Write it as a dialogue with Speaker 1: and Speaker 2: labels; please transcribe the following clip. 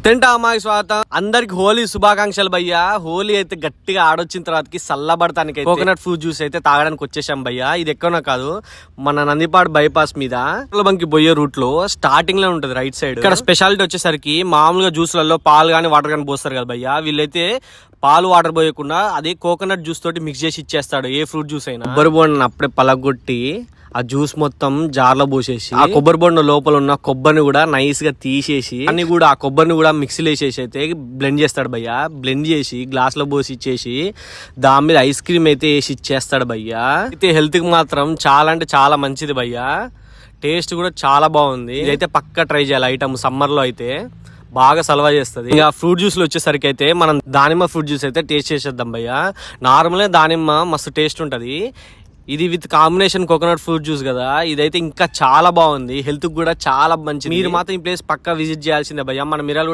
Speaker 1: అమ్మాయి స్వాగతం. అందరికి హోలీ శుభాకాంక్షలు భయ్యా. హోలీ అయితే గట్టిగా ఆడొచ్చిన తర్వాతకి చల్లబడటానికి కోకోనట్ ఫ్రూట్ జ్యూస్ అయితే తాగడానికి వచ్చేసాం భయ్యా. ఇది ఎక్కడో కాదు, మన నందిపాడు బైపాస్ మీద బంకి పోయే రూట్ లో స్టార్టింగ్ లో ఉంటది రైట్ సైడ్. ఇక్కడ స్పెషాలిటీ వచ్చేసరికి మామూలుగా జ్యూస్లలో పాలు గానీ వాటర్ గానీ పోస్తారు కదా భయ్యా, వీళ్ళైతే పాలు వాటర్ పోయకుండా అదే కోకోనట్ జ్యూస్ తోటి మిక్స్ చేసి ఇచ్చేస్తాడు. ఏ ఫ్రూట్ జ్యూస్ అయినా కొబ్బరి బొండను అప్పుడే పలగొట్టి ఆ జ్యూస్ మొత్తం జార్లో పోసేసి ఆ కొబ్బరి బొండ లోపల ఉన్న కొబ్బరిని కూడా నైస్ గా తీసేసి అన్ని కూడా ఆ కొబ్బరిని కూడా మిక్సీలో వేసేసి అయితే బ్లెండ్ చేస్తాడు భయ్యా. బ్లెండ్ చేసి గ్లాస్ లో పోసి ఇచ్చేసి దాని మీద ఐస్ క్రీమ్ అయితే వేసి ఇచ్చేస్తాడు భయ్యా. అయితే హెల్త్ కి మాత్రం చాలా అంటే చాలా మంచిది భయ్యా. టేస్ట్ కూడా చాలా బాగుంది. ఇదైతే పక్కా ట్రై చేయాలి ఐటమ్. సమ్మర్ లో అయితే బాగా సలవా చేస్తుంది. ఇంకా ఫ్రూట్ జ్యూస్లు వచ్చేసరికి అయితే మనం దానిమ్మ ఫ్రూట్ జ్యూస్ అయితే టేస్ట్ చేసేద్దాం భయ్యా. నార్మల్గా దానిమ్మ మస్తు టేస్ట్ ఉంటది. ఇది with combination coconut fruit juice కదా, ఇదైతే ఇంకా చాలా బాగుంది. హెల్త్ కూడా చాలా మంచిది. మీరు మాత్రం ఈ ప్లేస్ పక్కా విజిట్ చేయాల్సిందే భయ్యా. మన మిరాలు